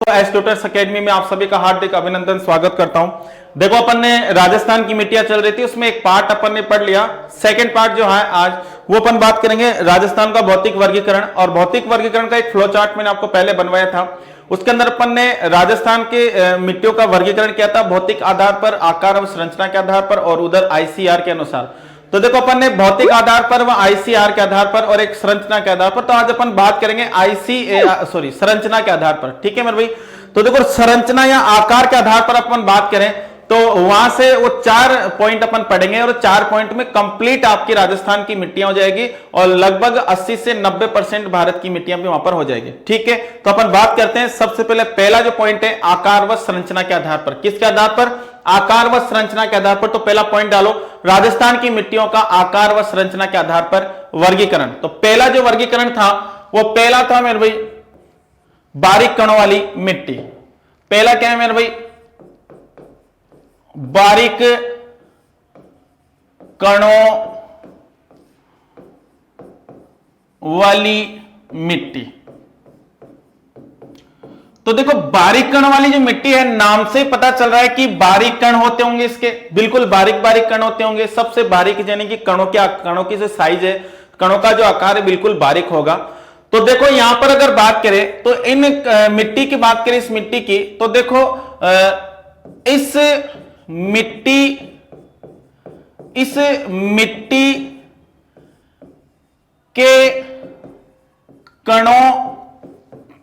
तो एस्ट्रोटर्स एकेडमी में आप सभी का हार्दिक अभिनंदन स्वागत करता हूं। देखो अपन ने राजस्थान की मिट्टियां चल रही थी, उसमें एक पार्ट अपन ने पढ़ लिया। सेकंड पार्ट जो है आज वो अपन बात करेंगे राजस्थान का भौतिक वर्गीकरण। और भौतिक वर्गीकरण का एक फ्लो चार्ट मैंने आपको पहले बनवाया था, उसके अंदर अपन ने राजस्थान के मिट्टियों का वर्गीकरण किया था भौतिक आधार पर, आकार और संरचना के आधार पर और उधर आईसीआर के अनुसार। तो देखो अपन ने भौतिक आधार पर व आईसीआर के आधार पर और एक संरचना के आधार पर, तो आज अपन बात करेंगे संरचना के आधार पर। ठीक है मेरे भाई। तो देखो संरचना या आकार के आधार पर अपन बात करें तो वहां से वो 4 पॉइंट अपन पढ़ेंगे और 4 पॉइंट में कंप्लीट आपकी राजस्थान की मिट्टियां हो जाएगी और लगभग 80 से 90% भारत की मिट्टियां भी वहां पर हो जाएगी। ठीक है, तो अपन बात करते हैं। सबसे पहले पहला जो पॉइंट है आकार व संरचना के आधार पर। किसके आधार पर? आकार व संरचना के आधार पर। तो पहला पॉइंट डालो, राजस्थान की मिट्टियों का आकार व संरचना के आधार पर वर्गीकरण। तो पहला जो वर्गीकरण था वो पहला था मेरे भाई बारीक कणों वाली मिट्टी। पहला क्या है मेरे भाई? बारीक कणों वाली मिट्टी। तो देखो बारीक कण वाली जो मिट्टी है, नाम से पता चल रहा है कि बारीक कण होते होंगे इसके, बिल्कुल बारीक बारीक कण होते होंगे। सबसे बारीक यानी कि कणों की जो साइज है, कणों का जो आकार है बिल्कुल बारीक होगा। तो देखो यहां पर अगर बात करें तो इन मिट्टी की बात करें, इस मिट्टी की, तो देखो इस मिट्टी के कणों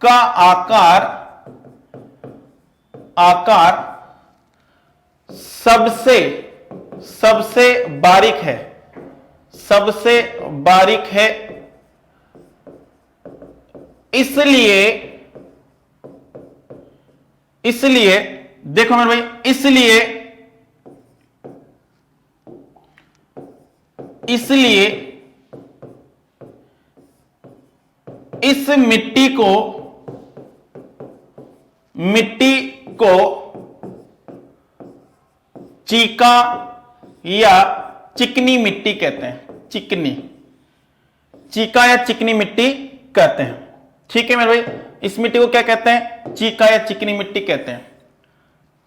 का आकार सबसे बारीक है, सबसे बारीक है। इसलिए देखो मेरे भाई, इसलिए इस मिट्टी को चीका या चिकनी मिट्टी कहते हैं। चीका या चिकनी मिट्टी कहते हैं। ठीक है मेरे भाई, इस मिट्टी को क्या कहते हैं? चीका या चिकनी मिट्टी कहते हैं।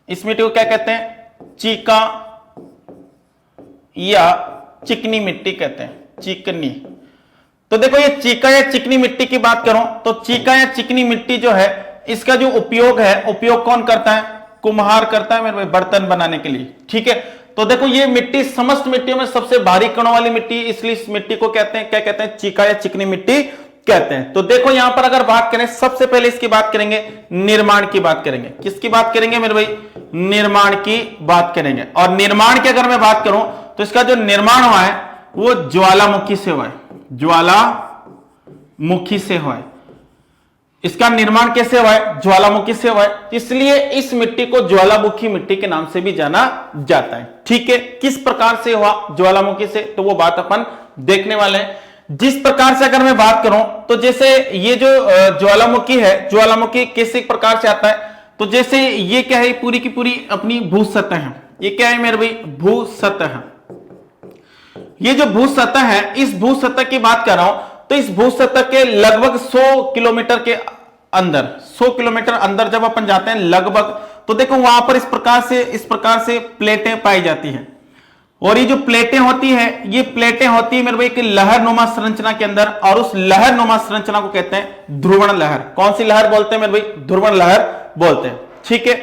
इस मिट्टी को क्या कहते हैं? चीका या चिकनी मिट्टी कहते हैं, चिकनी। तो देखो ये चीका या चिकनी मिट्टी की बात करूं तो चीका या चिकनी मिट्टी जो है, इसका जो उपयोग है, उपयोग कौन करता है? कुम्हार करता है मेरे भाई, बर्तन बनाने के लिए। ठीक है, तो देखो ये मिट्टी समस्त मिट्टियों में सबसे बारीक कणों वाली मिट्टी, इसलिए इस मिट्टी को कहते हैं, क्या कहते हैं? चीका या चिकनी मिट्टी कहते हैं। तो देखो यहां पर अगर बात करें, सबसे पहले इसकी बात करेंगे, निर्माण की बात करेंगे। किसकी बात करेंगे मेरे भाई? निर्माण की बात करेंगे। और निर्माण की अगर मैं बात करूं तो इसका जो निर्माण हुआ है वो ज्वालामुखी से हुआ है, ज्वालामुखी से हुआ है। इसका निर्माण कैसे हुआ है? ज्वालामुखी से हुआ है, इसलिए इस मिट्टी को ज्वालामुखी मिट्टी के नाम से भी जाना जाता है। ठीक है, किस प्रकार से हुआ? ज्वालामुखी से, तो वो बात अपन देखने वाले हैं। जिस प्रकार से अगर मैं बात करूं तो जैसे ये जो ज्वालामुखी है, ज्वालामुखी किस प्रकार से आता है? तो जैसे ये क्या है? पूरी की पूरी अपनी भू सतह है। ये क्या है मेरे भाई? भू सतह। ये जो भू सतह है, इस भू सतह की बात कर रहा हूं, तो इस भू सतह के लगभग 100 किलोमीटर के अंदर, 100 किलोमीटर अंदर जब अपन जाते हैं लगभग, तो देखो वहां पर इस प्रकार से प्लेटें पाई जाती हैं। और ये जो प्लेटें होती है, ये प्लेटें होती है मेरे भाई एक लहरनुमा संरचना के अंदर, और उस लहरनुमा संरचना को कहते हैं ध्रुवण लहर। कौन सी लहर बोलते हैं मेरे भाई? ध्रुवण लहर बोलते हैं। ठीक है,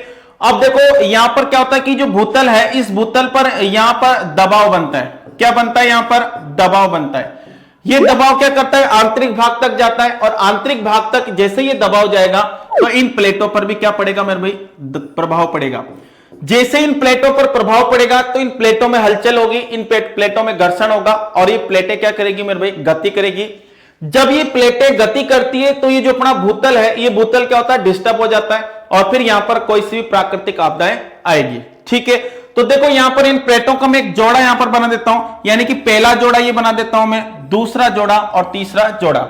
अब देखो यहां पर क्या होता है कि जो भूतल है, इस भूतल पर यहां पर दबाव बनता है। क्या बनता है? यहां पर दबाव बनता है। ये दबाव क्या करता है? आंतरिक भाग तक जाता है, और आंतरिक भाग तक जैसे ये दबाव जाएगा तो इन प्लेटों पर भी क्या पड़ेगा मेरे भाई? प्रभाव पड़ेगा। जैसे इन प्लेटों पर प्रभाव पड़ेगा तो इन प्लेटों में हलचल होगी, इन प्लेटों में घर्षण होगा, और ये प्लेटें क्या करेगी मेरे भाई? गति करेगी। जब ये प्लेटें गति करती है तो ये जो अपना भूतल है, ये भूतल क्या होता है? डिस्टर्ब हो जाता है, और फिर यहां पर कोई सी भी प्राकृतिक आपदाएं आएगी। ठीक है, तो देखो यहां पर इन प्लेटों का मैं एक जोड़ा यहां पर बना देता हूं, यानी कि पहला जोड़ा ये बना देता हूं मैं, दूसरा जोड़ा और तीसरा जोड़ा।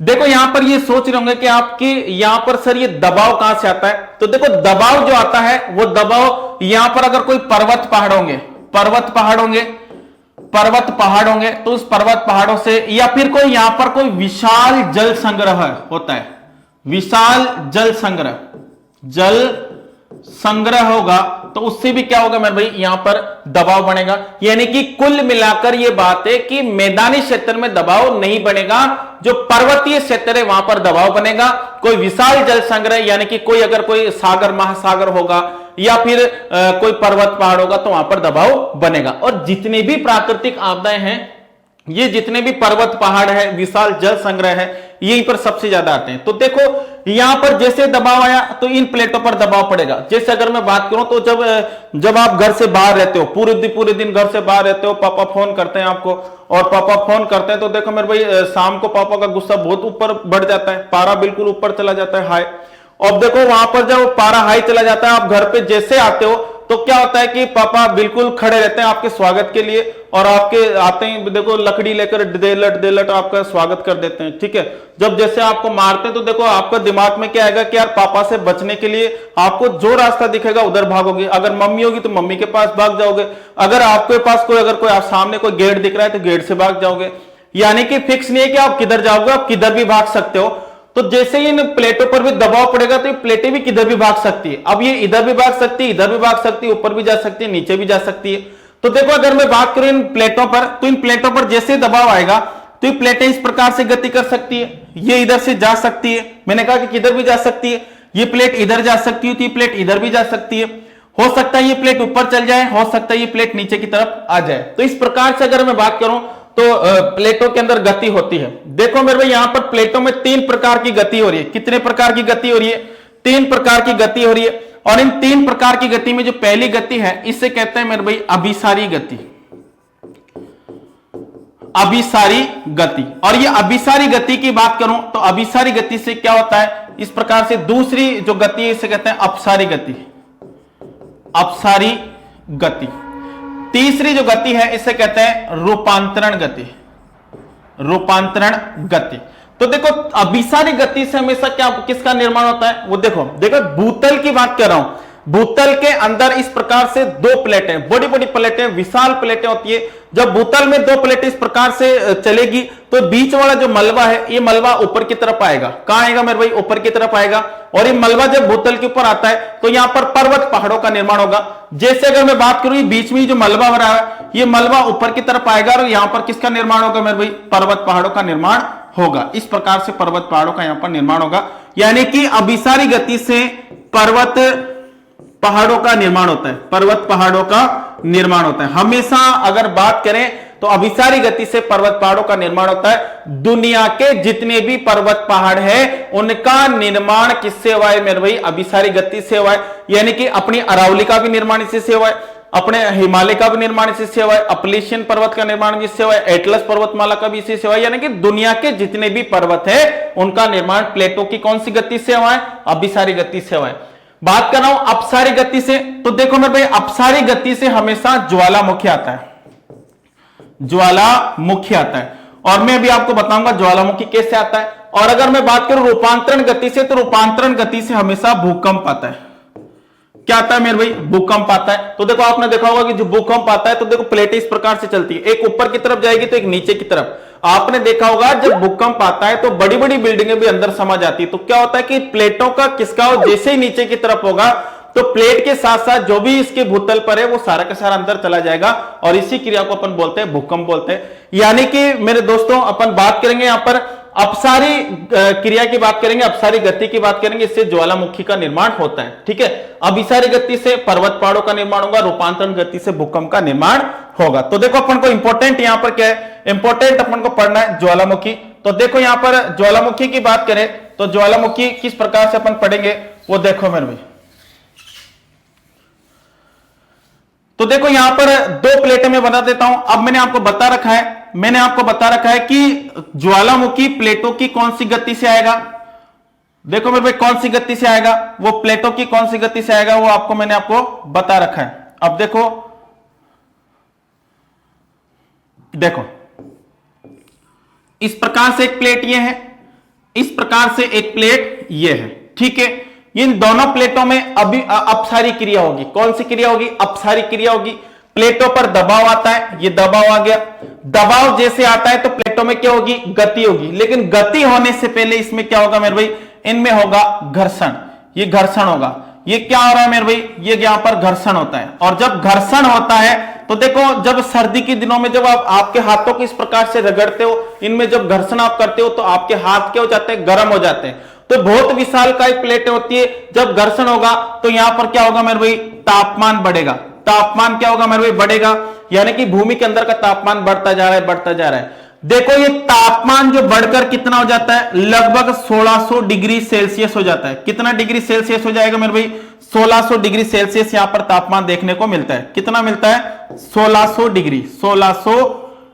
देखो यहां पर ये सोच रहे होंगे कि आपकी यहां पर सर ये दबाव कहां से आता है? तो देखो दबाव जो आता है वो दबाव यहां पर अगर कोई पर्वत पहाड़ होंगे तो उस पर्वत पहाड़ों से, या फिर कोई यहां पर कोई विशाल जल संग्रह होता है, विशाल जल संग्रह, जल संग्रह होगा तो उससे भी क्या होगा मेरे भाई, यहां पर दबाव बनेगा। यानी कि कुल मिलाकर यह बात है कि मैदानी क्षेत्र में दबाव नहीं बनेगा, जो पर्वतीय क्षेत्र है वहां पर दबाव बनेगा। कोई विशाल जल संग्रह यानी कि कोई अगर कोई सागर महासागर होगा या फिर कोई पर्वत पहाड़ होगा तो वहां पर दबाव बनेगा। और जितने भी प्राकृतिक आपदाएं हैं, ये जितने भी पर्वत पहाड़ है, विशाल जल संग्रह है, यहीं पर सबसे ज्यादा आते हैं। तो देखो यहां पर जैसे दबाव आया तो इन प्लेटों पर दबाव पड़ेगा। जैसे अगर मैं बात करूं तो जब आप घर से बाहर रहते हो, पूरे दिन घर से बाहर रहते हो, पापा फोन करते हैं आपको और पापा फोन करते हैं तो देखो मेरे भाई शाम को पापा का गुस्सा बहुत ऊपर बढ़ जाता है, पारा बिल्कुल ऊपर चला जाता है, हाई। और देखो वहां पर जब पारा हाई चला जाता है, आप घर पे जैसे आते हो तो क्या होता है कि पापा बिल्कुल खड़े रहते हैं आपके स्वागत के लिए, और आपके आते ही देखो लकड़ी लेकर देलट आपका स्वागत कर देते हैं, ठीक है। जब जैसे आपको मारते हैं तो देखो आपका दिमाग में क्या आएगा कि यार पापा से बचने के लिए आपको जो रास्ता दिखेगा उधर भागोगे। अगर मम्मी होगी तो मम्मी के पास भाग जाओगे, अगर आपके पास अगर कोई सामने कोई गेट दिख रहा है तो गेट से भाग जाओगे। यानी कि फिक्स नहीं है कि आप किधर जाओगे, आप किधर भी भाग सकते हो। तो जैसे ही इन प्लेटों पर भी दबाव पड़ेगा तो ये प्लेटें भी किधर भी भाग सकती है। अब ये इधर भी भाग सकती है, इधर भी भाग सकती है, ऊपर भी जा सकती है, नीचे भी जा सकती है। तो देखो अगर मैं बात करूं इन प्लेटों पर, तो इन प्लेटों पर जैसे दबाव आएगा तो ये प्लेटें इस प्रकार से गति कर सकती है, ये इधर से जा सकती है, मैंने कहा कि किधर भी जा सकती है। ये प्लेट इधर जा सकती है तो ये प्लेट इधर भी जा सकती है। हो सकता है ये प्लेट ऊपर चल जाए, हो सकता है ये प्लेट नीचे की तरफ आ जाए। तो इस प्रकार से अगर मैं बात करूं तो प्लेटों के अंदर गति होती है। देखो मेरे भाई यहां पर प्लेटों में 3 प्रकार की गति हो रही है। कितने प्रकार की गति हो रही है? 3 प्रकार की गति हो रही है। और इन 3 प्रकार की गति में जो पहली गति है इसे कहते हैं मेरे भाई अभिसारी गति। अभिसारी गति। और ये अभिसारी गति की बात करूं तो अभिसारी गति से क्या होता है, इस प्रकार से दूसरी जो गति है इसे कहते हैं अपसारी गति। अपसारी गति। तीसरी जो गति है इसे कहते हैं रूपांतरण गति। रूपांतरण गति। तो देखो अभिसारी गति से हमेशा क्या किसका निर्माण होता है वो देखो भूतल की बात कर रहा हूं। भूतल के अंदर इस प्रकार से 2 प्लेटें, बड़ी बड़ी प्लेटें, विशाल प्लेटें होती है। जब भूतल में 2 प्लेटें इस प्रकार से चलेगी तो बीच वाला जो मलबा है ये मलबा ऊपर की तरफ आएगा। कहां आएगा मेरे भाई? ऊपर की तरफ आएगा। और ये मलबा जब भूतल के ऊपर आता है तो यहां पर पर्वत पहाड़ों का निर्माण होगा। जैसे अगर मैं बात करूं बीच में जो मलबा हो रहा है ये मलबा ऊपर की तरफ आएगा और यहां पर किसका निर्माण होगा मेरे भाई? पर्वत पहाड़ों का निर्माण होगा। इस प्रकार से पर्वत पहाड़ों का यहां पर निर्माण होगा। यानी कि अभिसारी गति से पर्वत पहाड़ों का निर्माण होता है। पर्वत पहाड़ों का निर्माण होता है। हमेशा अगर बात करें तो अभिसारी गति से पर्वत पहाड़ों का निर्माण होता है। दुनिया के जितने भी पर्वत पहाड़ है उनका निर्माण किससे हुआ है मेरे भाई? अभिसारी गति से हुआ है। यानी कि अपनी अरावली का भी निर्माण इसी से हुआ है, अपने हिमालय का भी निर्माण इसी से हुआ है, अपलेशियन पर्वत का निर्माण भी इससे हुआ है, एटलस पर्वतमाला का भी इसी से हुआ है। यानी कि दुनिया के जितने भी पर्वत है उनका निर्माण प्लेटों की कौन सी गति से हुआ है? अभिसारी गति से हुआ है। बात कर रहा हूं अपसारी गति से, तो देखो मेरे भाई अपसारी गति से हमेशा ज्वालामुखी आता है। ज्वालामुखी आता है और मैं भी आपको बताऊंगा ज्वालामुखी कैसे आता है। और अगर मैं बात करूं रूपांतरण गति से तो रूपांतरण गति से हमेशा भूकंप आता है। क्या आता है मेरे भाई? भूकंप आता है। तो देखो आपने देखा होगा कि जो भूकंप आता है तो देखो प्लेटें इस प्रकार से चलती है, एक ऊपर की तरफ जाएगी तो एक नीचे की तरफ। आपने देखा होगा जब भूकंप आता है तो बड़ी बड़ी बिल्डिंगें भी अंदर समा जाती है। तो क्या होता है कि प्लेटों का किसका हो, जैसे ही नीचे की तरफ होगा तो प्लेट के साथ साथ जो भी इसके भूतल पर है वो सारा का सारा अंदर चला जाएगा और इसी क्रिया को अपन बोलते हैं भूकंप बोलते हैं। यानी कि मेरे दोस्तों अपन बात करेंगे यहां पर अपसारी क्रिया की बात करेंगे, अपसारी गति की बात करेंगे, इससे ज्वालामुखी का निर्माण होता है। ठीक है, अभिसारी गति से पर्वत पहाड़ों का निर्माण होगा, रूपांतरण गति से भूकंप का निर्माण होगा। तो देखो अपन को इंपॉर्टेंट यहां पर क्या है, इंपॉर्टेंट अपन को पढ़ना है ज्वालामुखी। तो देखो यहां पर ज्वालामुखी की बात करें तो ज्वालामुखी किस प्रकार से अपन पढ़ेंगे वो देखो मेरे भाई। तो देखो यहां पर 2 प्लेटें मैं बता देता हूं। अब मैंने आपको बता रखा है कि ज्वालामुखी प्लेटों की कौन सी गति से आएगा। देखो मेरे भाई कौन सी गति से आएगा, वो प्लेटों की कौन सी गति से आएगा वो आपको मैंने आपको बता रखा है। अब देखो इस प्रकार से एक प्लेट ये है, इस प्रकार से एक प्लेट ये है। ठीक है, इन दोनों प्लेटों में अभी अपसारी क्रिया होगी। कौन सी क्रिया होगी? अपसारी क्रिया होगी। प्लेटों पर दबाव आता है, ये दबाव आ गया। दबाव जैसे आता है तो प्लेटों में क्या होगी? गति होगी। लेकिन गति होने से पहले इसमें क्या होगा मेरे भाई? इनमें होगा घर्षण। ये घर्षण होगा। ये क्या हो रहा है मेरे भाई, ये यहां पर घर्षण होता है। और जब घर्षण होता है तो देखो, जब सर्दी के दिनों में जब आप आपके हाथों को इस प्रकार से रगड़ते हो, इनमें जब घर्षण आप करते हो तो आपके हाथ क्या हो जाते हैं, गर्म हो जाते हैं। तो बहुत विशालकाय प्लेटें होती है, जब घर्षण होगा तो यहां पर क्या होगा मेरे भाई, तापमान बढ़ेगा। तापमान क्या होगा मेरे भाई, बढ़ेगा, यानी कि भूमि के अंदर का तापमान बढ़ता जा रहा है, बढ़ता जा रहा है। देखो ये तापमान जो बढ़कर कितना हो जाता है, लगभग 1600 डिग्री सेल्सियस हो जाता है। कितना डिग्री सेल्सियस हो जाएगा मेरे भाई, 1600 डिग्री सेल्सियस यहां पर तापमान देखने को मिलता है। कितना मिलता है, 1600 डिग्री, 1600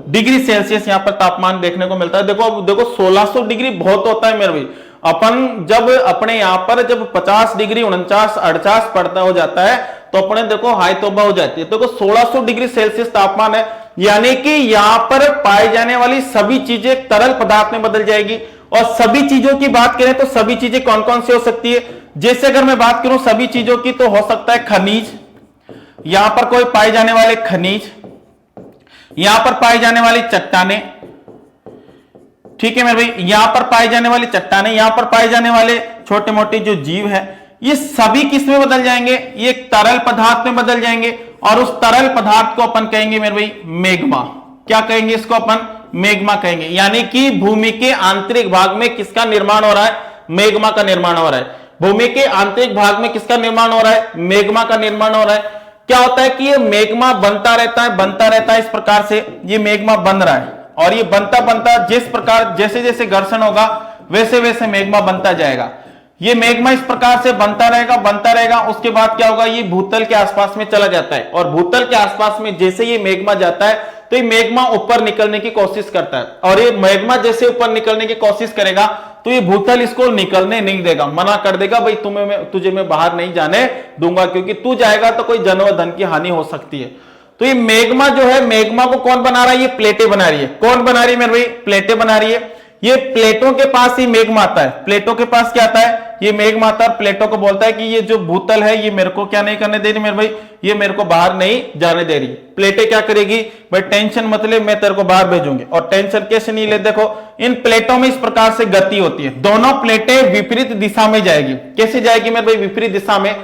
डिग्री सेल्सियस यहां पर तापमान देखने को मिलता है। देखो देखो 1600 डिग्री बहुत होता है मेरे भाई। अपन जब अपने यहां पर जब 50 डिग्री 49 48 पड़ता हो जाता है तो अपने देखो हाई तौबा हो जाती है। देखो 1600 डिग्री सेल्सियस तापमान है, यानी कि यहां पर पाई जाने वाली सभी चीजें तरल पदार्थ में बदल जाएगी। और सभी चीजों की बात करें तो सभी चीजें कौन कौन सी हो सकती है, जैसे अगर मैं बात करूं सभी चीजों की, तो हो सकता है खनिज, यहां पर कोई पाए जाने वाले खनिज, यहां पर पाई जाने वाली चट्टानें, ठीक है मेरे भाई, यहां पर पाए जाने वाली चट्टानें, यहां पर पाए जाने वाले छोटे मोटे जो जीव है, ये सभी किस में बदल जाएंगे, ये तरल पदार्थ में बदल जाएंगे। और उस तरल पदार्थ को अपन कहेंगे मेरे भाई मेग्मा। क्या कहेंगे इसको अपन, मेग्मा कहेंगे। यानी कि भूमि के आंतरिक भाग में किसका निर्माण हो रहा है, मेग्मा का निर्माण हो रहा है। भूमि के आंतरिक भाग में किसका निर्माण हो रहा है, मेग्मा का निर्माण हो रहा है। क्या होता है कि ये मेग्मा बनता रहता है, बनता रहता है, इस प्रकार से ये मेग्मा बन रहा है। और ये बनता बनता जिस प्रकार जैसे जैसे घर्षण होगा वैसे वैसे मेग्मा बनता जाएगा। ये मेग्मा इस प्रकार से बनता रहेगा, बनता रहेगा। उसके बाद क्या होगा, ये भूतल के आसपास में चला जाता है। और भूतल के आसपास में जैसे ये मेग्मा जाता है तो ये मेग्मा ऊपर निकलने की कोशिश करता है। और ये मेग्मा जैसे ऊपर निकलने की कोशिश करेगा तो ये भूतल इसको निकलने नहीं देगा, मना कर देगा, भाई तुझे मैं बाहर नहीं जाने दूंगा, क्योंकि तू जाएगा तो कोई जन धन की हानि हो सकती है। तो ये मेग्मा जो है, मेग्मा को कौन बना रहा है, ये प्लेटें बना रही है। कौन बना रही है मेरे भाई, प्लेटें बना रही है। ये प्लेटों के पास ही मेग्मा आता है। प्लेटों के पास क्या आता है, ये मेग्मा आता है। प्लेटों को बोलता है कि ये जो भूतल है ये मेरे को क्या नहीं करने दे रही मेरे भाई, ये मेरे को बाहर नहीं जाने दे रही। प्लेटें क्या करेगी, भाई टेंशन मत ले, मैं तेरे को बाहर भेजूंगी। और टेंशन कैसे नहीं ले, देखो इन प्लेटों में इस प्रकार से गति होती है, दोनों प्लेटें विपरीत दिशा में जाएगी। कैसे जाएगी मेरे भाई, विपरीत दिशा में।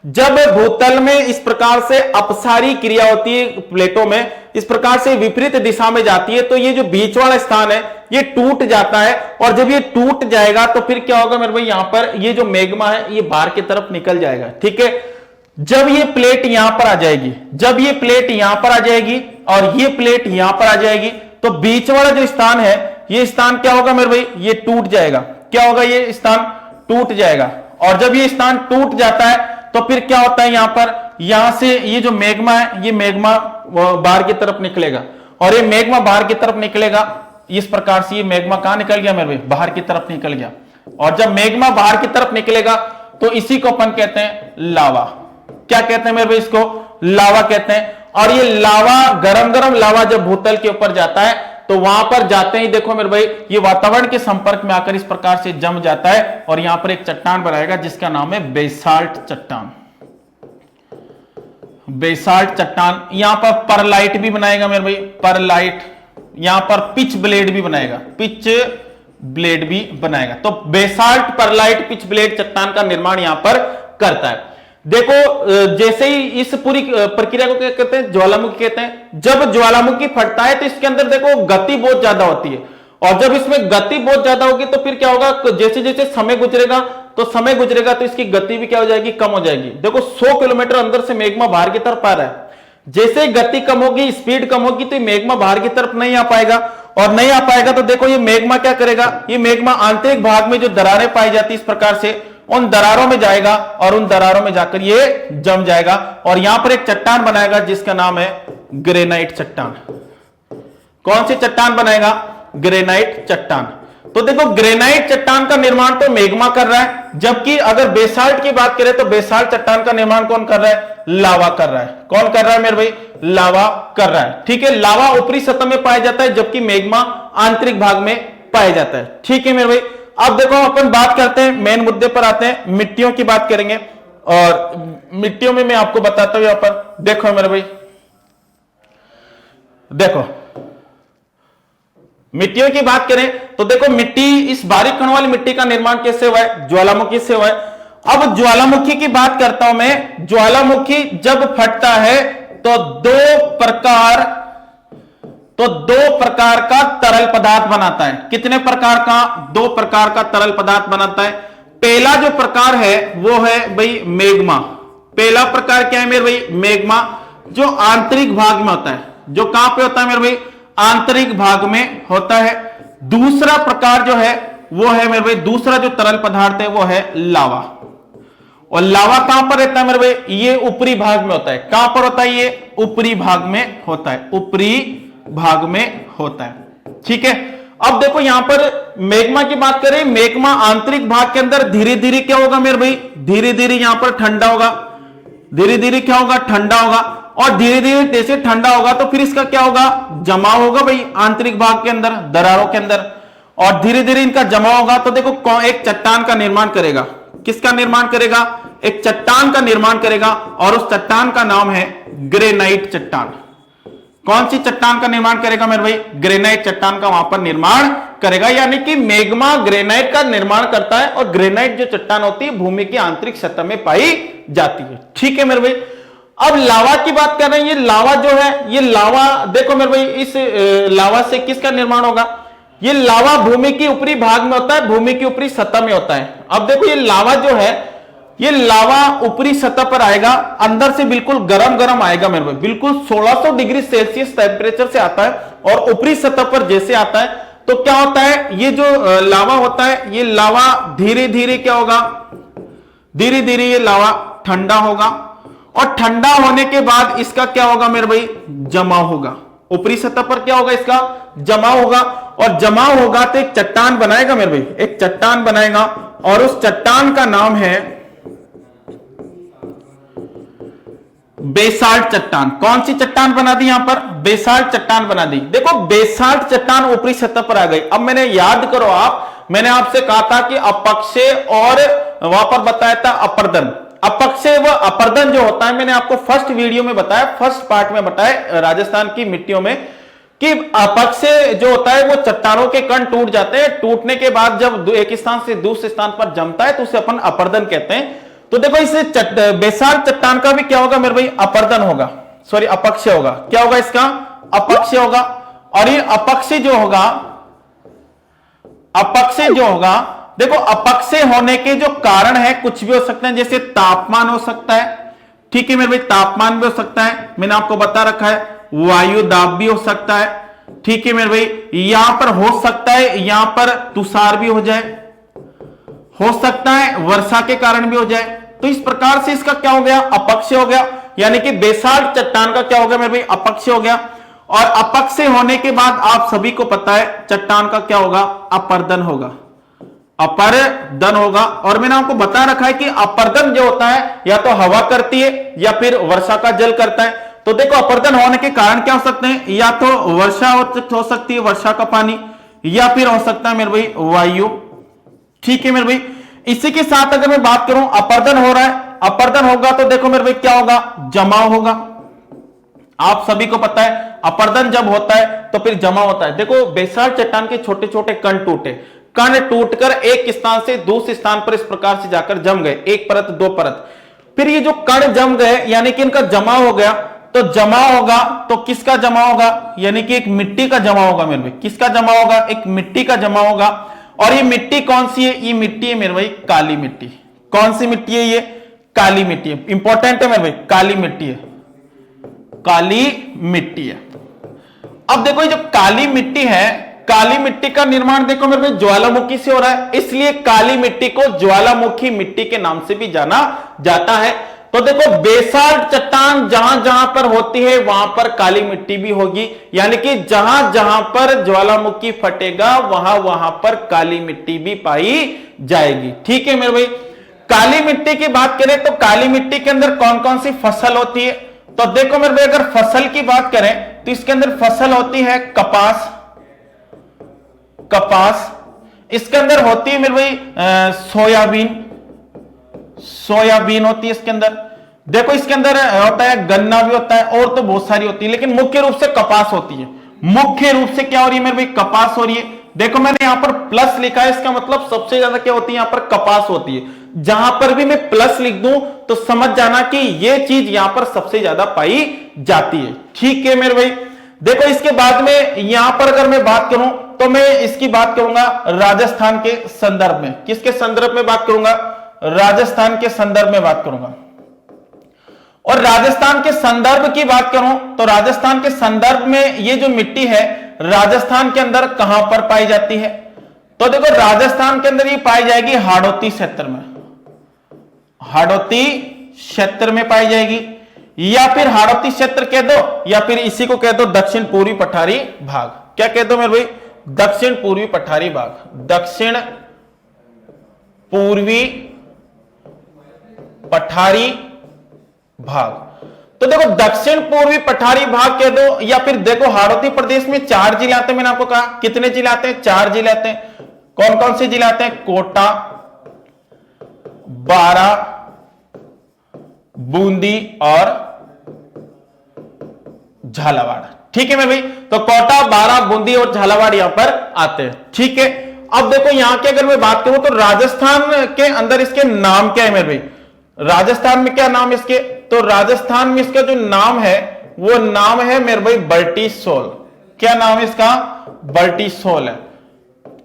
जब भूतल में इस प्रकार से अपसारी क्रिया होती है, प्लेटों में इस प्रकार से विपरीत दिशा में जाती है, तो ये जो बीच वाला स्थान है ये टूट जाता है। और जब ये टूट जाएगा तो फिर क्या होगा मेरे भाई, यहां पर ये जो मेग्मा है ये बाहर की तरफ निकल जाएगा। ठीक है, जब ये प्लेट यहां पर आ जाएगी, जब ये प्लेट यहां पर आ जाएगी और ये प्लेट यहां पर आ जाएगी, तो बीच वाला जो स्थान है ये स्थान क्या होगा मेरे भाई, ये टूट जाएगा। क्या होगा, ये स्थान टूट जाएगा। और जब ये स्थान टूट जाता है तो फिर क्या होता है, यहां पर यहां से ये जो मेग्मा है ये मेग्मा बाहर की तरफ निकलेगा। और ये मेग्मा बाहर की तरफ निकलेगा, इस प्रकार से ये मेग्मा कहां निकल गया मेरे भाई, बाहर की तरफ निकल गया। और जब मेग्मा बाहर की तरफ निकलेगा तो इसी को अपन कहते हैं लावा। क्या कहते हैं मेरे भाई, इसको लावा कहते हैं। और ये लावा, गरम गरम लावा जब भूतल के ऊपर जाता है तो वहां पर जाते ही देखो मेरे भाई ये वातावरण के संपर्क में आकर इस प्रकार से जम जाता है और यहां पर एक चट्टान बनाएगा जिसका नाम है बेसाल्ट चट्टान। बेसाल्ट चट्टान, यहां पर परलाइट भी बनाएगा मेरे भाई, परलाइट। यहां पर पिच ब्लेड भी बनाएगा, पिच ब्लेड भी बनाएगा। तो बेसाल्ट, परलाइट, पिच ब्लेड चट्टान का निर्माण यहां पर करता है। देखो जैसे ही इस पूरी प्रक्रिया को क्या कहते हैं, ज्वालामुखी कहते हैं। जब ज्वालामुखी फटता है तो इसके अंदर देखो गति बहुत ज्यादा होती है। और जब इसमें गति बहुत ज्यादा होगी तो फिर क्या होगा, जैसे जैसे समय गुजरेगा तो इसकी गति भी क्या हो जाएगी, कम हो जाएगी। देखो 100 किलोमीटर अंदर से मेग्मा बाहर की तरफ आ रहा है, जैसे गति कम होगी, स्पीड कम होगी, तो मेग्मा बाहर की तरफ नहीं आ पाएगा। और नहीं आ पाएगा तो देखो ये मेग्मा क्या करेगा, ये मेग्मा आंतरिक भाग में जो दरारें पाई जाती है इस प्रकार से उन दरारों में जाएगा और उन दरारों में जाकर ये जम जाएगा और यहां पर एक चट्टान बनाएगा जिसका नाम है ग्रेनाइट चट्टान। कौन सी चट्टान बनाएगा, ग्रेनाइट चट्टान। तो देखो ग्रेनाइट चट्टान का निर्माण तो मेग्मा कर रहा है, जबकि अगर बेसाल्ट की बात करें तो बेसाल्ट चट्टान का निर्माण कौन कर रहा है, लावा कर रहा है। कौन कर रहा है मेरे भाई, लावा कर रहा है। ठीक है, लावा ऊपरी सतह में पाया जाता है जबकि मेग्मा आंतरिक भाग में पाया जाता है। ठीक है मेरे भाई, अब देखो अपन बात करते हैं, मेन मुद्दे पर आते हैं, मिट्टियों की बात करेंगे। और मिट्टियों में मैं आपको बताता हूं, यहां पर देखो मेरे भाई, देखो मिट्टियों की बात करें तो देखो मिट्टी, इस बारीक कण वाली मिट्टी का निर्माण कैसे हुआ है, ज्वालामुखी से हुआ है। अब ज्वालामुखी की बात करता हूं मैं। ज्वालामुखी जब फटता है तो दो प्रकार का तरल पदार्थ बनाता है। कितने प्रकार का? दो प्रकार का तरल पदार्थ बनाता है। पहला जो प्रकार है वो है भाई मैग्मा। पहला प्रकार क्या है मेरे भाई? मैग्मा, जो आंतरिक भाग में होता है। जो कहां पे होता है मेरे भाई? आंतरिक भाग में होता है। दूसरा प्रकार जो है वो है मेरे भाई, दूसरा जो तरल पदार्थ है वो है लावा। और लावा कहां पर रहता है मेरे भाई? ये ऊपरी भाग में होता है। कहां पर होता है? ये ऊपरी भाग में होता है। ऊपरी भाग में होता है। ठीक है। अब देखो यहां पर मैग्मा की बात करें, मैग्मा आंतरिक भाग के अंदर धीरे धीरे क्या होगा मेरे भाई? धीरे धीरे यहां पर ठंडा होगा। धीरे धीरे क्या होगा? ठंडा होगा। और धीरे धीरे जैसे ठंडा होगा तो फिर इसका क्या होगा? जमाव होगा भाई आंतरिक भाग के अंदर, दरारों के अंदर। और धीरे धीरे इनका जमाव होगा तो देखो एक चट्टान का निर्माण करेगा। किसका निर्माण करेगा? एक चट्टान का निर्माण करेगा। और उस चट्टान का नाम है ग्रेनाइट चट्टान। कौन सी चट्टान का निर्माण करेगा मेरे भाई? ग्रेनाइट चट्टान का वहां पर निर्माण करेगा। यानी कि मैग्मा ग्रेनाइट का निर्माण करता है। और ग्रेनाइट जो चट्टान होती है भूमि की आंतरिक सतह में पाई जाती है। ठीक है मेरे भाई। अब लावा की बात कर रहे हैं। ये लावा जो है, ये लावा देखो मेरे भाई, इस लावा से किसका निर्माण होगा? ये लावा भूमि के ऊपरी भाग में होता है, भूमि की ऊपरी सतह में होता है। अब देखो ये लावा जो है, ये लावा ऊपरी सतह पर आएगा, अंदर से बिल्कुल गरम गरम आएगा मेरे भाई, बिल्कुल 1600 डिग्री सेल्सियस टेम्परेचर से आता है। और ऊपरी सतह पर जैसे आता है तो क्या होता है? ये जो लावा होता है, ये लावा धीरे धीरे क्या होगा? धीरे धीरे ये लावा ठंडा होगा। और ठंडा होने के बाद इसका क्या होगा मेरे भाई? जमाव होगा। ऊपरी सतह पर क्या होगा? इसका जमाव होगा। और जमाव होगा तो एक चट्टान बनाएगा मेरे भाई, एक चट्टान बनाएगा। और उस चट्टान का नाम है बेसाल्ट चट्टान। कौन सी चट्टान बना दी? यहां पर बेसाल्ट चट्टान बना दी। देखो बेसाल्ट चट्टान ऊपरी सतह पर आ गई। अब मैंने याद करो मैंने आपसे कहा था कि अपक्षय और वहां पर बताया था अपर्दन। अपक्षय व अपर्दन जो होता है, मैंने आपको फर्स्ट वीडियो में बताया, फर्स्ट पार्ट में बताया राजस्थान की मिट्टियों में, कि अपक्षय जो होता है वो चट्टानों के कण टूट जाते हैं। टूटने के बाद जब एक स्थान से दूसरे स्थान पर जमता है तो उसे अपन अपर्दन कहते हैं। तो देखो इसे बेसाल्ट चट्टान का भी क्या होगा मेरे भाई? अपर्दन होगा, सॉरी अपक्षय होगा। क्या होगा इसका? अपक्षय होगा। और ये अपक्षय जो होगा, अपक्षय जो होगा, देखो अपक्षय होने के जो कारण है कुछ भी हो सकते हैं। जैसे तापमान हो सकता है, ठीक है मेरे भाई, तापमान भी हो सकता है, मैंने आपको बता रखा है। वायु दाब भी हो सकता है, ठीक है मेरे भाई। यहां पर हो सकता है यहां पर तुषार भी हो जाए, हो सकता है वर्षा के कारण भी हो जाए। तो इस प्रकार से इसका क्या हो गया? अपक्षय हो गया। यानी कि बेसाल्ट चट्टान का क्या हो गया मेरे भाई? अपक्षय हो गया। और अपक्षय होने के बाद आप सभी को पता है चट्टान का क्या होगा? अपर्दन होगा, अपर्दन होगा। और मैंने आपको बता रखा है कि अपर्दन जो होता है या तो हवा करती है या फिर वर्षा का जल करता है। तो देखो अपर्दन होने के कारण क्या हो सकते हैं? या तो वर्षा हो सकती है, वर्षा का पानी, या फिर हो सकता है मेरे भाई वायु। ठीक है मेरे भाई। इसी के साथ अगर मैं बात करूं, अपर्दन हो रहा है, अपर्दन होगा तो देखो मेरे भाई क्या होगा? जमाव होगा। आप सभी को पता है अपर्दन जब होता है तो फिर जमा होता है। देखो बेसाल्ट चट्टान के छोटे छोटे कण टूटे, कण टूटकर एक स्थान से दूसरे स्थान पर इस प्रकार से जाकर जम गए, एक परत दो परत। फिर ये जो कण जम गए यानी कि इनका जमाव हो गया। तो जमा होगा तो किसका जमा होगा? यानी कि एक मिट्टी का जमा होगा मेरे भाई। किसका जमा होगा? एक मिट्टी का जमा होगा। और ये मिट्टी कौन सी है? ये मिट्टी है मेरे भाई काली मिट्टी। कौन सी मिट्टी है? ये काली मिट्टी है। इंपॉर्टेंट है मेरे भाई, काली मिट्टी है, काली मिट्टी है। अब देखो ये जो काली मिट्टी है, काली मिट्टी का निर्माण देखो मेरे भाई ज्वालामुखी से हो रहा है, इसलिए काली मिट्टी को ज्वालामुखी मिट्टी के नाम से भी जाना जाता है। तो देखो बेसाल्ट चट्टान जहां जहां पर होती है वहां पर काली मिट्टी भी होगी। यानी कि जहां जहां पर ज्वालामुखी फटेगा वहां वहां पर काली मिट्टी भी पाई जाएगी। ठीक है मेरे भाई। काली मिट्टी की बात करें तो काली मिट्टी के अंदर कौन कौन सी फसल होती है? तो देखो मेरे भाई अगर फसल की बात करें तो इसके अंदर फसल होती है कपास, कपास। इसके अंदर होती है मेरे भाई सोयाबीन, सोयाबीन होती है इसके अंदर। देखो इसके अंदर होता है गन्ना भी होता है और तो बहुत सारी होती है, लेकिन मुख्य रूप से कपास होती है। मुख्य रूप से क्या हो रही है मेरे भाई? कपास हो रही है। देखो मैंने यहां पर प्लस लिखा है, इसका मतलब सबसे ज्यादा क्या होती है? यहां पर कपास होती है। जहां पर भी मैं प्लस लिख दूं तो समझ जाना कि ये चीज यहां पर सबसे ज्यादा पाई जाती है। ठीक है मेरे भाई, देखो इसके बाद में यहां पर अगर मैं बात करूं तो मैं इसकी बात करूंगा राजस्थान के संदर्भ में। किसके संदर्भ में बात करूंगा? राजस्थान के संदर्भ में बात करूंगा। और राजस्थान के संदर्भ की बात करूं तो राजस्थान के संदर्भ में ये जो मिट्टी है राजस्थान के अंदर कहां पर पाई जाती है? तो देखो राजस्थान के अंदर ये पाई जाएगी हाड़ौती क्षेत्र में, हाड़ौती क्षेत्र में पाई जाएगी, या फिर हाड़ौती क्षेत्र कह दो, या फिर इसी को कह दो दक्षिण पूर्वी पठारी भाग। क्या कह दो मेरे भाई? दक्षिण पूर्वी पठारी भाग, दक्षिण पूर्वी पठारी भाग। तो देखो दक्षिण पूर्वी पठारी भाग कह दो, या फिर देखो हाड़ौती प्रदेश में 4 जिले आते हैं। मैंने आपको कहा कितने जिले आते हैं? 4 जिले आते हैं। कौन कौन से जिले आते हैं? कोटा, बारां, बूंदी और झालावाड़। ठीक है मेरे भाई, तो कोटा, बारां, बूंदी और झालावाड़ यहां पर आते हैं। ठीक है, अब देखो यहां की अगर मैं बात करूं तो राजस्थान के अंदर इसके नाम क्या है मेरे भाई? राजस्थान में क्या नाम है इसके? तो राजस्थान में इसका जो नाम है वो नाम है मेरे भाई बल्टीसोल। क्या नाम है इसका? बल्टीसोल है।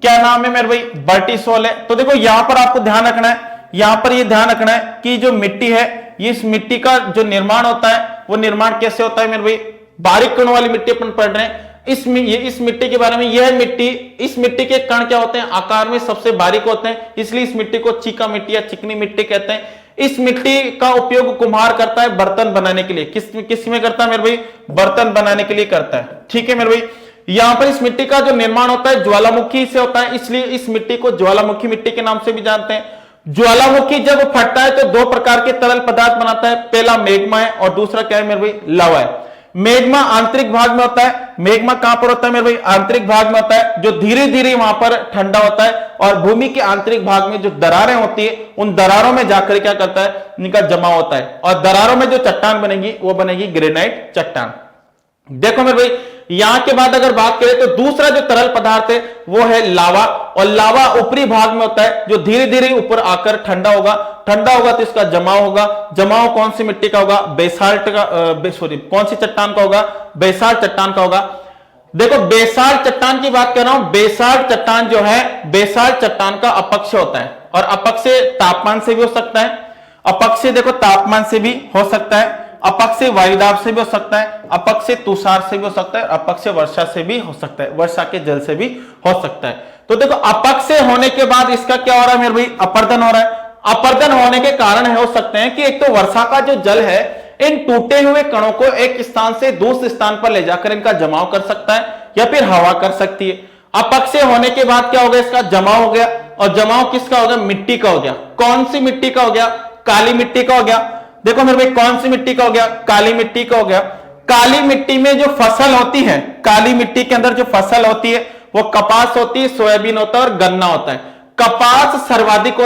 क्या नाम है मेरे भाई? बल्टीसोल है। तो देखो यहां पर आपको ध्यान रखना है, यहां पर ये ध्यान रखना है कि जो मिट्टी है, ये इस मिट्टी का जो निर्माण होता है वो निर्माण कैसे होता है मेरे भाई? बारीक कणों वाली मिट्टी अपन पढ़ रहे हैं। इस मिट्टी के बारे में, यह मिट्टी, इस मिट्टी के कण क्या होते हैं? आकार में सबसे बारीक होते हैं, इसलिए इस मिट्टी को चीका मिट्टी या चिकनी मिट्टी कहते हैं। इस मिट्टी का उपयोग कुम्हार करता है बर्तन बनाने के लिए। किस में करता है मेरे भाई? बर्तन बनाने के लिए करता है। ठीक है मेरे भाई, यहां पर इस मिट्टी का जो निर्माण होता है ज्वालामुखी से होता है, इसलिए इस मिट्टी को ज्वालामुखी मिट्टी के नाम से भी जानते हैं। ज्वालामुखी जब फटता है तो 2 प्रकार के तरल पदार्थ बनाता है, पहला मैग्मा है और दूसरा क्या है मेरे भाई? लावा है। मैग्मा आंतरिक भाग में होता है। मैग्मा कहां पर होता है मेरे भाई? आंतरिक भाग में होता है, जो धीरे धीरे वहां पर ठंडा होता है, और भूमि के आंतरिक भाग में जो दरारें होती है उन दरारों में जाकर क्या करता है? इनका जमा होता है, और दरारों में जो चट्टान बनेगी वो बनेगी ग्रेनाइट चट्टान। देखो मेरे भाई, यहां के बाद अगर बात करें तो दूसरा जो तरल पदार्थ है वो है लावा, और लावा ऊपरी भाग में होता है, जो धीरे धीरे ऊपर आकर ठंडा होगा। ठंडा होगा तो इसका जमाव होगा। जमाव कौन सी मिट्टी का होगा? बेसाल्ट का, कौन सी चट्टान का होगा? बेसाल्ट चट्टान का होगा। देखो बेसाल्ट चट्टान की बात कर रहा हूं। बेसाल्ट चट्टान जो है, बेसाल्ट चट्टान का अपक्षय होता है, और अपक्षय तापमान से भी हो सकता है। अपक्षय देखो तापमान से भी हो सकता है, अपक्षय वायुदाब से भी हो सकता है, अपक्षय तुषार से भी हो सकता है, अपक्षय वर्षा से भी हो सकता है, वर्षा के जल से भी हो सकता है। तो देखो अपक्षय होने के बाद इसका क्या हो रहा है मेरे भाई? अपर्दन हो रहा है। अपर्दन होने के कारण हो सकते हैं कि एक तो वर्षा का जो जल है इन टूटे हुए कणों को एक स्थान से दूसरे स्थान पर ले जाकर इनका जमाव कर सकता है, या फिर हवा कर सकती है। अपक्षय होने के बाद क्या हो गया? इसका जमाव हो गया, और जमाव किसका हो गया? मिट्टी का हो गया। कौन सी मिट्टी का हो गया? काली मिट्टी का हो गया। देखो मेरे भाई, कौन सी मिट्टी का हो गया? काली मिट्टी का हो गया। काली मिट्टी में जो फसल होती है, काली मिट्टी के अंदर जो फसल होती है वो कपास होती है, सोयाबीन होता है और गन्ना होता है। कपास सर्वाधिक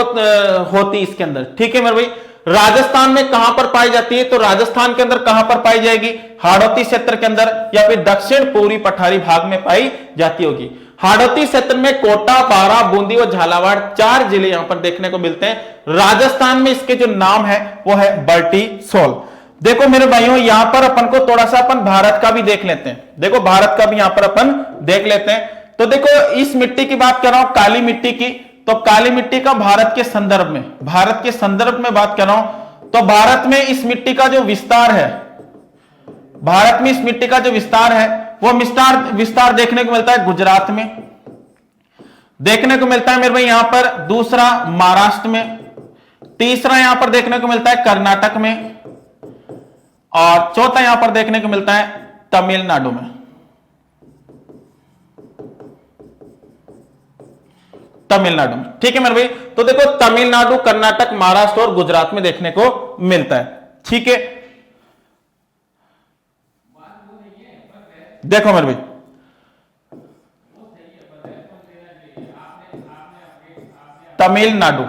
होती है इसके अंदर। ठीक है मेरे भाई, राजस्थान में कहां पर पाई जाती है? तो राजस्थान के अंदर कहां पर पाई जाएगी? हाड़ौती क्षेत्र के अंदर, या फिर दक्षिण पूर्वी पठारी भाग में पाई जाती होगी। हाड़ौती क्षेत्र में कोटा, बारां, बूंदी और झालावाड़ 4 जिले यहां पर देखने को मिलते हैं। राजस्थान में इसके जो नाम है वो है बल्टीसोल। देखो मेरे भाइयों, यहां पर अपन को थोड़ा सा अपन भारत का भी देख लेते हैं। देखो भारत का भी यहां पर अपन देख लेते हैं। तो देखो इस मिट्टी की बात कर रहा हूं, काली मिट्टी की। तो काली मिट्टी का भारत के संदर्भ में, भारत के संदर्भ में बात कर रहा हूं, तो भारत में इस मिट्टी का जो विस्तार है, भारत में इस मिट्टी का जो विस्तार है वो विस्तार देखने को मिलता है गुजरात में, देखने को मिलता है मेरे भाई यहां पर। दूसरा महाराष्ट्र में, तीसरा यहां पर देखने को मिलता है कर्नाटक में, और चौथा यहां पर देखने को मिलता है तमिलनाडु में। तमिलनाडु में, ठीक है मेरे भाई। तो देखो तमिलनाडु, कर्नाटक, महाराष्ट्र और गुजरात में देखने को मिलता है। ठीक है, देखो मेरे भाई, तमिलनाडु,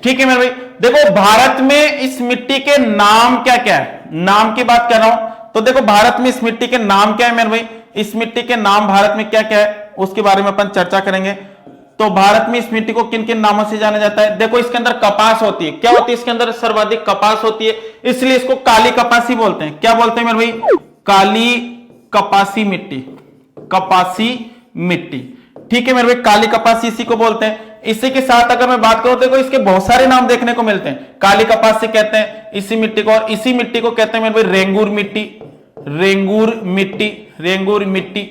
ठीक है मेरे भाई। देखो भारत में इस मिट्टी के नाम क्या क्या है? नाम की बात कर रहा हूं, तो देखो भारत में इस मिट्टी के नाम क्या है मेरे भाई? इस मिट्टी के नाम भारत में क्या क्या है उसके बारे में अपन चर्चा करेंगे। तो भारत में इस मिट्टी को किन किन नामों से जाना जाता है? देखो इसके अंदर कपास होती है। क्या होती है इसके अंदर? सर्वाधिक कपास होती है, इसलिए इसको काली कपासी बोलते हैं। क्या बोलते हैं मेरे भाई? काली कपासी मिट्टी, कपासी मिट्टी। ठीक है मेरे भाई, काली कपासी इसी को बोलते हैं। इसी के साथ अगर मैं बात करूं, देखो इसके बहुत सारे नाम देखने को मिलते हैं। काली कपास से कहते हैं इसी मिट्टी को, और इसी मिट्टी को कहते हैं मेरे भाई रेंगूर मिट्टी, रेंगूर मिट्टी, रेंगूर मिट्टी।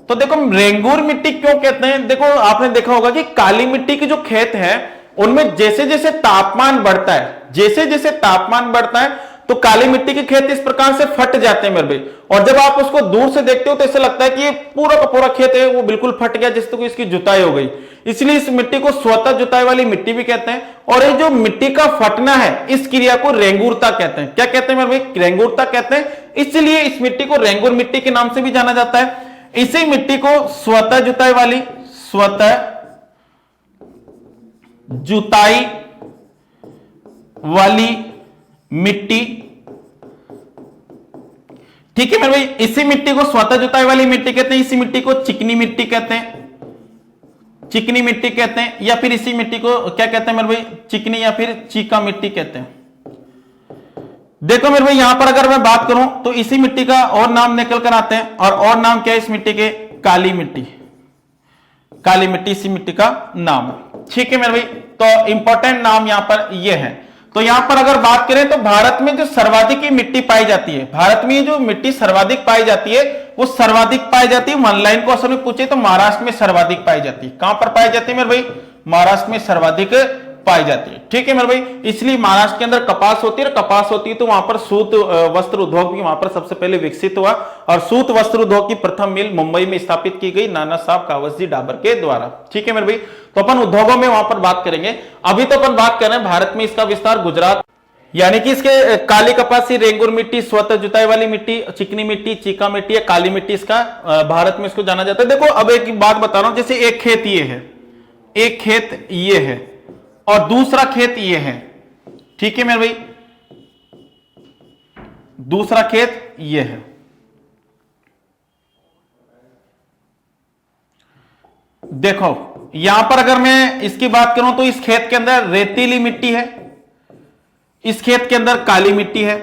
तो देखो रेंगूर मिट्टी क्यों कहते हैं? देखो आपने देखा होगा कि काली मिट्टी के जो खेत है उनमें जैसे जैसे तापमान बढ़ता है, जैसे जैसे तापमान बढ़ता है तो काली मिट्टी के खेत इस प्रकार से फट जाते हैं मेरे भाई। और जब आप उसको दूर से देखते हो तो ऐसा लगता है कि ये पूरा का पूरा खेत है वो बिल्कुल फट गया, जिससे कि इसकी जुताई हो गई। इसलिए इस मिट्टी को स्वतः जुताई वाली मिट्टी भी कहते हैं। और ये जो मिट्टी का फटना है इस क्रिया को रेंगूरता कहते हैं। क्या कहते हैं मेरे भाई? रेंगूरता कहते हैं। इसलिए इस मिट्टी को रेंगूर मिट्टी के नाम से भी जाना जाता है। इसी मिट्टी को स्वतः जुताई वाली, स्वतः जुताई वाली मिट्टी, ठीक है मेरे भाई, इसी मिट्टी को स्वतः जुताई वाली मिट्टी कहते हैं। इसी मिट्टी को चिकनी मिट्टी कहते हैं, चिकनी मिट्टी कहते हैं। या फिर इसी मिट्टी को क्या कहते हैं मेरे भाई? चिकनी या फिर चीका मिट्टी कहते हैं। देखो मेरे भाई यहां पर अगर मैं बात करूं तो इसी मिट्टी का और नाम निकल कर आते हैं, और नाम क्या है इस मिट्टी के? काली मिट्टी, काली मिट्टी इसी मिट्टी का नाम। ठीक है मेरे भाई, तो इंपॉर्टेंट नाम यहां पर ये है। तो यहां पर अगर बात करें तो भारत में जो सर्वाधिक मिट्टी पाई जाती है, भारत में जो मिट्टी सर्वाधिक पाई जाती है वो सर्वाधिक पाई जाती है, वन लाइन क्वेश्चन में पूछे तो महाराष्ट्र में सर्वाधिक पाई जाती है। कहां पर पाई जाती है मेरे भाई? महाराष्ट्र में सर्वाधिक पाई जाती है। ठीक है मेरे भाई, इसलिए महाराष्ट्र के अंदर कपास होती है, और कपास होती है तो वहां पर सूत वस्त्र उद्योग भी वहां पर सबसे पहले विकसित हुआ। और सूत वस्त्र उद्योग की प्रथम मिल मुंबई में स्थापित की गई नाना साहब कावसजी डाबर के द्वारा। ठीक है मेरे भाई, तो अपन उद्योगों में वहां पर बात करेंगे। अभी तो अपन बात कर रहे हैं भारत में इसका विस्तार गुजरात, यानी कि इसके काली कपासी, रेंगूर मिट्टी, स्वतः जुताई वाली मिट्टी, चिकनी मिट्टी, चीका मिट्टी या काली मिट्टी, इसका भारत में इसको जाना जाता है। देखो अब एक बात बता रहा हूं, जैसे एक खेत ये है, एक खेत ये है और दूसरा खेत ये है। ठीक है मेरे भाई, दूसरा खेत ये है। देखो यहां पर अगर मैं इसकी बात करूं तो इस खेत के अंदर रेतीली मिट्टी है, इस खेत के अंदर काली मिट्टी है।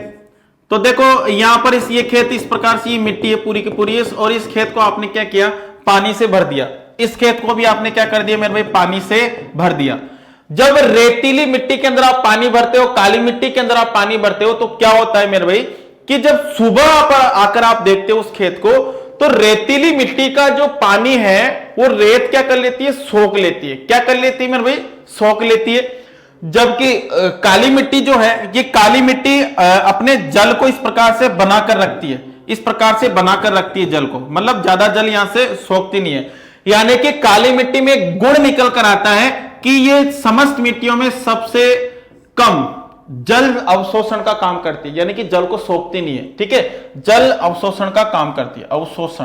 तो देखो यहां पर ये खेत इस प्रकार से ये मिट्टी है पूरी की पूरी, और इस खेत को आपने क्या किया? पानी से भर दिया। इस खेत को भी आपने क्या कर दिया मेरे भाई? पानी से भर दिया। जब रेतीली मिट्टी के अंदर आप पानी भरते हो, काली मिट्टी के अंदर आप पानी भरते हो, तो क्या होता है मेरे भाई कि जब सुबह आकर आप देखते हो उस खेत को, तो रेतीली मिट्टी का जो पानी है वो रेत क्या कर लेती है? सोख लेती है। क्या कर लेती है मेरे भाई? सोख लेती है। जबकि काली मिट्टी जो है, ये काली मिट्टी अपने जल को इस प्रकार से बनाकर रखती है, इस प्रकार से बनाकर रखती है जल को, मतलब ज्यादा जल यहां से सोखती नहीं है। यानी कि काली मिट्टी में एक गुण निकल कर आता है कि ये समस्त मिट्टियों में सबसे कम जल अवशोषण का काम करती है, यानी कि जल को सोखती नहीं है। ठीक है, जल अवशोषण का काम करती है, अवशोषण।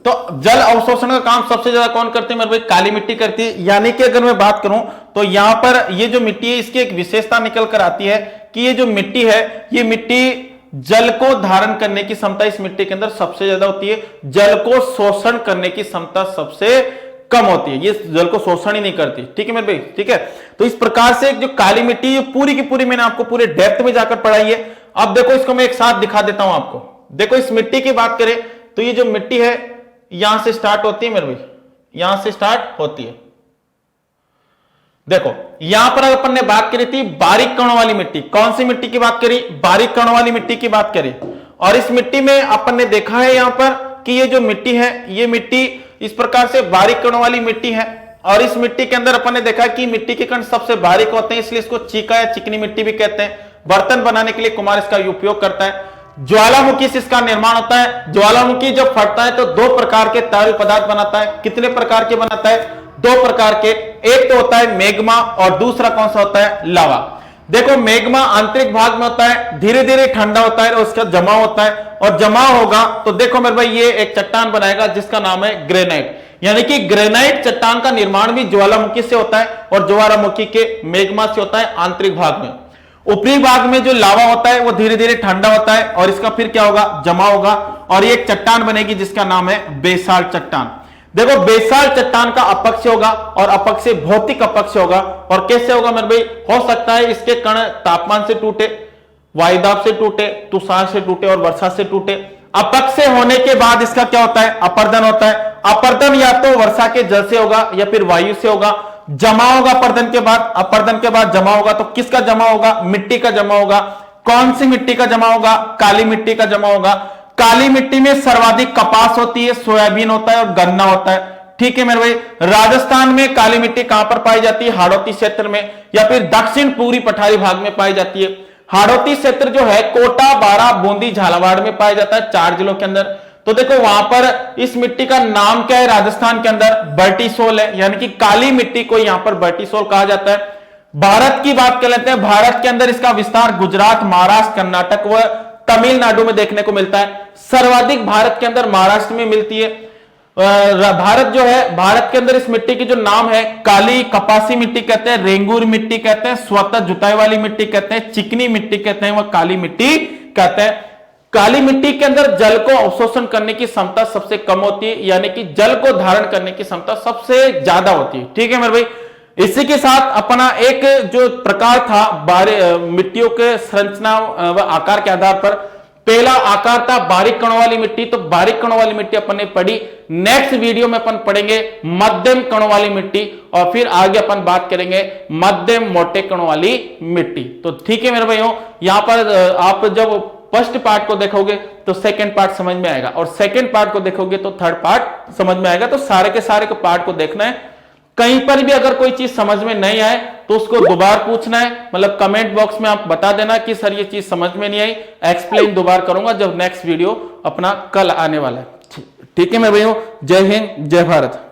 तो जल अवशोषण का काम सबसे ज्यादा कौन करते हैं मेरे भाई? काली मिट्टी करती है। यानी कि अगर मैं बात करूं तो यहां पर ये जो मिट्टी है इसकी एक विशेषता निकल कर आती है कि ये जो मिट्टी है, ये मिट्टी जल को धारण करने की क्षमता इस मिट्टी के अंदर सबसे ज्यादा होती है, जल को शोषण करने की क्षमता सबसे कम होती है, ये जल को शोषण ही नहीं करती। ठीक है मेरे भाई, ठीक है। तो इस प्रकार से जो काली मिट्टी ये पूरी की पूरी मैंने आपको पूरे डेप्थ में जाकर पढ़ाई है। अब देखो इसको मैं एक साथ दिखा देता हूं आपको। देखो इस मिट्टी की बात करें तो ये जो मिट्टी है यहां से स्टार्ट होती है मेरे भाई, यहां से स्टार्ट होती है। देखो यहां पर अपन ने बात करी थी बारीक कणों वाली मिट्टी। कौन सी मिट्टी की बात करी? बारीक कणों वाली मिट्टी की बात करी। और इस मिट्टी में अपन ने देखा है यहां पर कि ये जो मिट्टी है, ये मिट्टी इस प्रकार से बारीक कणों वाली मिट्टी है। और इस मिट्टी के अंदर अपन ने देखा कि मिट्टी के कण सबसे बारीक होते हैं, इसलिए इसको चीका या चिकनी मिट्टी भी कहते हैं। बर्तन बनाने के लिए कुम्हार इसका उपयोग करता है। ज्वालामुखी से इसका निर्माण होता है। ज्वालामुखी जब फटता है तो दो प्रकार के तरल पदार्थ बनाता है। कितने प्रकार के बनाता है? दो प्रकार के। एक तो होता है मैग्मा और दूसरा कौन सा होता है? लावा। देखो मैग्मा आंतरिक भाग में होता है, धीरे धीरे ठंडा होता है और उसका जमाव होता है, और जमाव होगा तो देखो मेरे भाई ये एक चट्टान बनाएगा जिसका नाम है ग्रेनाइट। यानी कि ग्रेनाइट चट्टान का निर्माण भी ज्वालामुखी से होता है और ज्वालामुखी के मैग्मा से होता है आंतरिक भाग में। ऊपरी भाग में जो लावा होता है वो धीरे धीरे ठंडा होता है और इसका फिर क्या होगा? जमा होगा और ये एक चट्टान बनेगी जिसका नाम है बेसाल्ट चट्टान। देखो बेसाल्ट चट्टान का अपक्ष होगा और अपक्ष भौतिक अपक्ष होगा। और कैसे होगा मेरे भाई, हो सकता है इसके कण तापमान से टूटे, वायुदाब से टूटे, तुषार से टूटे और वर्षा से टूटे। अपक्ष होने के बाद इसका क्या होता है, अपर्दन होता है। अपर्दन या तो वर्षा के जल से होगा या फिर वायु से होगा। जमा होगा अपर्दन के बाद, अपर्दन के बाद जमा होगा, तो किसका जमा होगा, मिट्टी का जमा होगा। कौन सी मिट्टी का जमा होगा, काली मिट्टी का जमा होगा। काली मिट्टी में सर्वाधिक कपास होती है, सोयाबीन होता है और गन्ना होता है। ठीक है मेरे भाई, राजस्थान में काली मिट्टी कहां पर पाई जाती है, हाड़ौती क्षेत्र में, या फिर दक्षिण पूर्वी पठारी भाग में पाई जाती है। हाड़ौती क्षेत्र जो है कोटा, बारां, बूंदी, झालावाड़ में पाया जाता है, 4 जिलों के अंदर। तो देखो वहां पर इस मिट्टी का नाम क्या है, राजस्थान के अंदर बर्टिसोल है, यानी कि काली मिट्टी को यहां पर बर्टिसोल कहा जाता है। भारत की बात कर लेते हैं, भारत के अंदर इसका विस्तार गुजरात, महाराष्ट्र, कर्नाटक व तमिलनाडु में देखने को मिलता है। सर्वाधिक भारत के अंदर महाराष्ट्र में मिलती है। भारत जो है, भारत के अंदर इस मिट्टी की जो नाम है, काली कपासी मिट्टी कहते हैं, रेंगूर मिट्टी कहते हैं, स्वतः जुताई वाली मिट्टी कहते हैं, चिकनी मिट्टी कहते हैं, वह काली मिट्टी कहते हैं। काली मिट्टी के अंदर जल को अवशोषण करने की क्षमता सबसे कम होती है, यानी कि जल को धारण करने की क्षमता सबसे ज्यादा होती है। ठीक है मेरे भाई, इसी के साथ अपना एक जो प्रकार था मिट्टियों के संरचना व आकार के आधार पर, पहला आकार था बारीक कणों वाली मिट्टी। तो बारीक कणों वाली मिट्टी अपन ने पढ़ी। नेक्स्ट वीडियो में अपन पढ़ेंगे मध्यम कणों वाली मिट्टी, और फिर आगे अपन बात करेंगे मध्यम मोटे कणों वाली मिट्टी। तो ठीक है मेरे भाइयों, यहां पर आप जब फर्स्ट पार्ट को देखोगे तो सेकंड पार्ट समझ में आएगा, और सेकंड पार्ट को देखोगे तो थर्ड पार्ट समझ में आएगा। तो सारे के सारे पार्ट को देखना है। कहीं पर भी अगर कोई चीज समझ में नहीं आए तो उसको दोबारा पूछना है, मतलब कमेंट बॉक्स में आप बता देना कि सर ये चीज समझ में नहीं आई, एक्सप्लेन दोबारा करूंगा जब नेक्स्ट वीडियो अपना कल आने वाला है। ठीक है मेरे भाइयों, जय हिंद, जय भारत।